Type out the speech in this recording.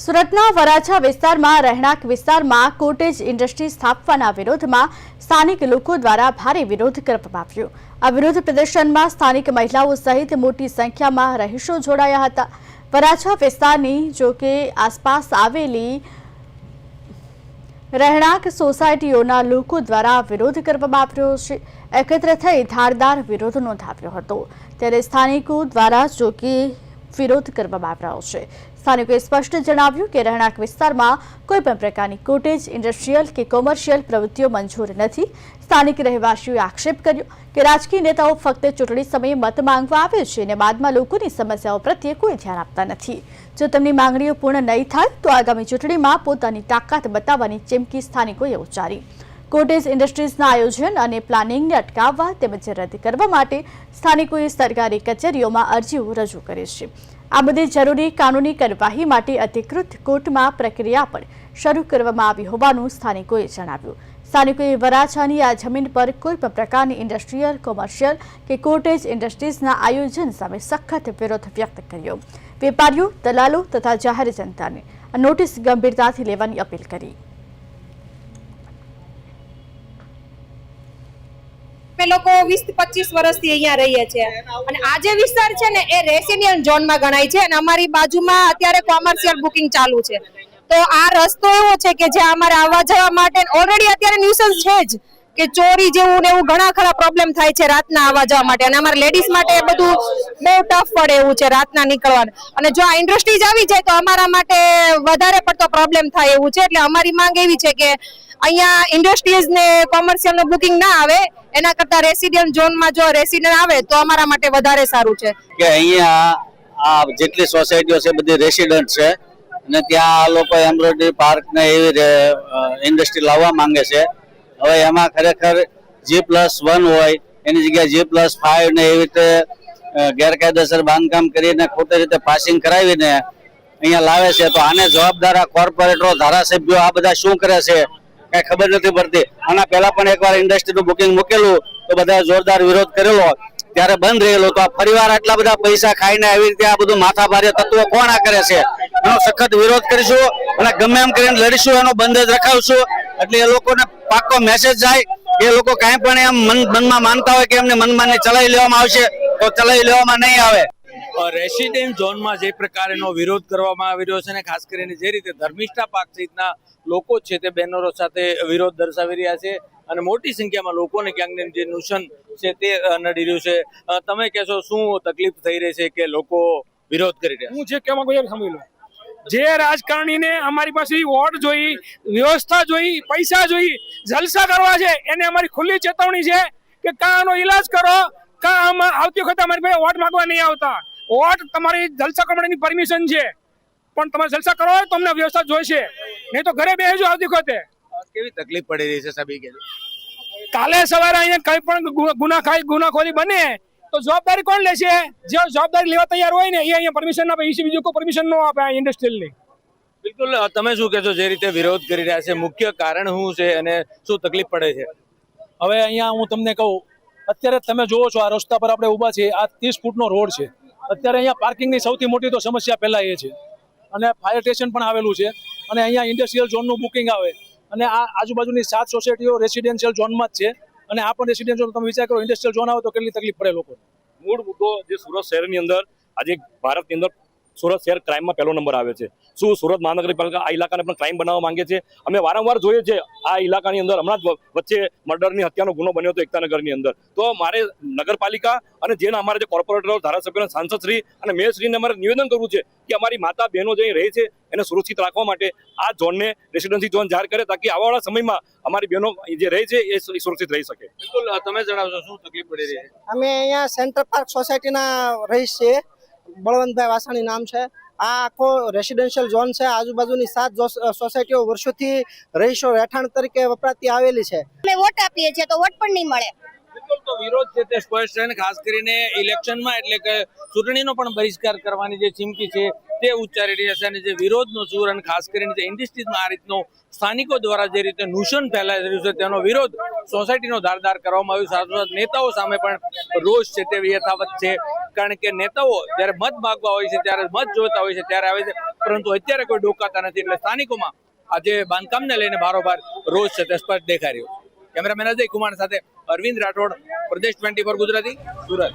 સુરતના વરાછા વિસ્તારમાં રહેણાંક વિસ્તારમાં કોટેજ ઇન્ડસ્ટ્રી સ્થાપવાના વિરોધમાં સ્થાનિક લોકો દ્વારા ભારે વિરોધ કરવામાં આવ્યો। આ વિરોધ પ્રદર્શનમાં સ્થાનિક મહિલાઓ સહિત મોટી સંખ્યામાં રહીશો જોડાયા હતા। વરાછા વિસ્તારની જોકે આસપાસ આવેલી રહેણાંક સોસાયટીઓના લોકો દ્વારા વિરોધ કરવામાં આવ્યો છે। એકત્ર થઈ ધારદાર વિરોધ નોંધાવ્યો હતો, ત્યારે સ્થાનિકો દ્વારા જોકે વિરોધ કરવામાં આવ્યો છે। સ્થાનિકોએ સ્પષ્ટ જણાવ્યું કે રહેણાંક વિસ્તારમાં કોઈપણ પ્રકારની કોટેજ ઇન્ડસ્ટ્રીયલ કે કોમર્શિયલ પ્રવૃત્તિઓ મંજૂર નથી। સ્થાનિક રહેવાસીઓએ આક્ષેપ કર્યો કે રાજકીય નેતાઓ ફક્ત ચૂંટણી સમયે મત માંગવા આવે છે અને બાદમાં લોકોની સમસ્યાઓ પ્રત્યે કોઈ ધ્યાન આપતા નથી। જો તેમની માંગણીઓ પૂર્ણ નહીં થાય તો આગામી ચૂંટણીમાં પોતાની તાકાત બતાવવાની ચીમકી સ્થાનિકોએ ઉચ્ચારી। કોટેજ ઇન્ડસ્ટ્રીઝના આયોજન અને પ્લાનિંગને અટકાવવા તેમજ રદ કરવા માટે સ્થાનિકોએ સરકારી કચેરીઓમાં અરજીઓ રજૂ કરી છે। આ બધી જરૂરી કાનૂની કાર્યવાહી માટે અધિકૃત કોર્ટમાં પ્રક્રિયા પણ શરૂ કરવામાં આવી હોવાનું સ્થાનિકોએ જણાવ્યું। સ્થાનિકોએ વરાછાની આ જમીન પર કોઈપણ પ્રકારની ઇન્ડસ્ટ્રીયલ, કોમર્શિયલ કે કોટેજ ઇન્ડસ્ટ્રીઝના આયોજન સામે સખત વિરોધ વ્યક્ત કર્યો। વેપારીઓ, દલાલો તથા જાહેર જનતાને આ નોટિસ ગંભીરતાથી લેવાની અપીલ કરી। અમે લોકો 20-25 વર્ષથી અહીંયા રહીએ છીએ અને આ જે વિસ્તાર છે ને એ રેસિડેન્શિયલ ઝોનમાં ગણાય છે અને અમારી બાજુમાં અત્યારે કોમર્શિયલ બુકિંગ ચાલુ છે। તો આ રસ્તો એવો છે કે જે અમારે આવવા જવા માટે ઓલરેડી અત્યારે ન્યુસન્સ છે જ કે ચોરી જેવું ને એવું ઘણા ખરા પ્રોબ્લેમ થાય છે રાતના આવવા જવા માટે, અને અમારા લેડીઝ માટે એ બધું બહુ ટફ પડે એવું છે રાતના નીકળવાનું। અને જો આ ઇન્ડસ્ટ્રીઝ આવી જાય તો અમારા માટે વધારે પડતો પ્રોબ્લેમ થાય એવું છે। એટલે અમારી માંગ એવી છે કે અહીંયા ઇન્ડસ્ટ્રીઝ ને કોમર્શિયલ નું બુકિંગ ના આવે, એના કરતા રેસિડેન્ટ ઝોનમાં જો રેસિડેન્ટ આવે તો અમારા માટે વધારે સારું છે। કે અહીંયા આ જેટલી સોસાયટીઓ છે બધી રેસિડેન્ટ છે અને ત્યાં આ લોકો એમ્બ્રોઇડરી પાર્ક ને એવી ઇન્ડસ્ટ્રી લાવવા માંગે છે। હવે એમાં ખરેખર G+1 હોય એની જગ્યાએ G+5 ને એવી રીતે ગેરકાયદેસર બાંધકામ કરીને ખોટી રીતે પાસિંગ કરાવીને અહીંયા લાવે છે। તો આને જવાબદાર આ કોર્પોરેટરો, ધારાસભ્યો આ બધા શું કરે છે કઈ ખબર નથી પડતી। આના પહેલા પણ એકવાર ઇન્ડસ્ટ્રીનું બુકિંગ મૂકેલું તો બધા જોરદાર વિરોધ કરેલો, ત્યારે બંધ રહેલો। તો આ ફરીવાર આટલા બધા પૈસા ખાઈને આવી રીતે આ બધું માથાભારે તત્વો કોણ આ કરે છે, એનો સખત વિરોધ કરીશું અને ગમે એમ કરીને લડીશું, એનો બંધ જ રખાવશું। એટલે એ લોકોને પાક્કો મેસેજ જાય, એ લોકો કાંઈ પણ એમ મનમાં માનતા હોય કે એમને મનમાની ચલાવી લેવામાં આવશે તો ચલાવી લેવામાં નહીં આવે। રેસિડેન્ટ ઝોનમાં જે પ્રકારનો વિરોધ કરવામાં આવી રહ્યો છે અને ખાસ કરીને જે રીતે ધર્મિષ્ઠા પાર્ક સહિતના લોકો છે તે બેનરો સાથે વિરોધ દર્શાવી રહ્યા છે અને મોટી સંખ્યામાં લોકોને ક્યાંક જે નુકસાન છે તે નડી રહ્યું છે। તમે કહેશો શું તકલીફ થઈ રહી છે કે લોકો વિરોધ કરી રહ્યા? હું જે કહેવા માંગુ છું સમજી લો, જે રાજકારણીને અમારી પાસે વોટ જોઈ, વ્યવસ્થા જોઈ, પૈસા જોઈ, જલસા કરવા છે, એને અમારી ખુલ્લી ચેતવણી છે કે કાં આનો ઈલાજ કરો, કાં આમાં આવતી વખતે અમારી પાસે વોટ માંગવા નહીં આવતા। વોટ તમારી જલસા કરવાની પરમિશન છે, પણ તમારે જલસા કરો તો અમને વ્યવસ્થા જોઈશે, નહીં તો ઘરે બેસજો આવતી વખતે। કેવી તકલીફ પડી રહી છે સાહેબ? કાલે સવારે અહીંયા કઈ પણ ગુનાખોરી બને તો જવાબદારી કોણ લેશે? જે જવાબદારી લેવા તૈયાર હોય ને એ અહીંયા પરમિશન આપે, બીજું કોઈ પરમિશન ન આપે આ ઇન્ડસ્ટ્રીયલની। બિલકુલ, તમે શું કહેશો જે રીતે વિરોધ કરી રહ્યા છે, મુખ્ય કારણ શું છે અને શું તકલીફ પડે છે? હવે અહીંયા હું તમને કહું, અત્યારે તમે જોવો છો આ રસ્તા પર આપણે ઊભા છીએ, આ 30 ફૂટનો રોડ છે। અત્યારે અહીંયા પાર્કિંગની સૌથી મોટી તો સમસ્યા પહેલા એ છે, અને ફાયર સ્ટેશન પણ આવેલું છે, અને અહીંયા ઇન્ડસ્ટ્રીયલ ઝોનનું બુકિંગ આવે, અને આ આજુબાજુની 7 સોસાયટીઓ રેસિડેન્શિયલ ઝોનમાં જ છે, અને આ પણ રેસિડેન્શિયલ તમે વિચાર કરો ઇન્ડસ્ટ્રીયલ ઝોન આવે તો કેટલી તકલીફ પડે લોકો। મૂળ મુદ્દો જે સુરત શહેરની અંદર આજે ભારતની અંદર સુરત શહેર ક્રાઇમમાં પહેલો નંબર આવે છે। શું સુરત મહાનગરપાલિકા આ ઇલાકાને પણ ક્રાઇમ બનાવવા માંગે છે? અમે વારંવાર જોઈએ છે આ ઇલાકાની અંદર હમણાં જ વચ્ચે મર્ડરની હત્યાનો ગુનો બન્યો હતો એકતાનગરની અંદર। તો મારે નગરપાલિકા અને જેના અમારા જે કોર્પોરેટરો, ધારાસભ્યો, સાંસદશ્રી અને મેયરશ્રીને અમારે નિવેદન કરવું છે કે અમારી માતા બહેનો જે રહે છે એને સુરક્ષિત રાખવા માટે આ ઝોનને રેસિડેન્સી ઝોન જાહેર કરે, તાકી આવવાવાળા સમયમાં અમારી બહેનો જે રહે છે એ સુરક્ષિત રહી શકે। બિલકુલ, તમે જણાવશો શું તકલીફ પડી રહી છે? અમે અહીંયા સેન્ટર પાર્ક સોસાયટીના રહીશ છીએ, બળવંતભાઈ વાસાણી નામ છે। આ આખો રેસિડેન્શિયલ ઝોન છે, આજુબાજુની 7 સોસાયટીઓ વર્ષોથી રહીશો રહેઠાણ તરીકે વપરાતી આવેલી છે। અમે વોટ આપીએ છીએ તો વોટ પણ નહીં મળે। બિલકુલ, તો વિરોધ છે તે સ્પષ્ટ છે અને ખાસ કરીને ઇલેક્શનમાં એટલે કે ચૂંટણીનો પણ બહિષ્કાર કરવાની જે ચીમકી છે તે ઉચ્ચારી રહ્યા છે અને જે વિરોધનો સૂર અને ખાસ કરીને જે ઇન્ડસ્ટ્રીઝમાં આ રીતનો સ્થાનિકો દ્વારા જે રીતે નુકસાન ફેલાઈ રહ્યું છે તેનો વિરોધ સોસાયટીનો ધારદાર કરવામાં આવ્યો। સાથોસાથ નેતાઓ સામે પણ રોષ છે તે યથાવત છે। કારણ કે નેતાઓ જ્યારે મત માગવા હોય છે, ત્યારે મત જોતા હોય છે, ત્યારે આવે છે, પરંતુ અત્યારે કોઈ ડોકાતા નથી. એટલે સ્થાનિકોમાં આજે બાંધકામને લઈને બારોબાર રોષ છે તે સ્પષ્ટ દેખાઈ રહ્યો છે. કેમેરામેન અજય કુમાર સાથે અરવિંદ રાઠોડ, પ્રદેશ 24 ગુજરાતી, સુરત.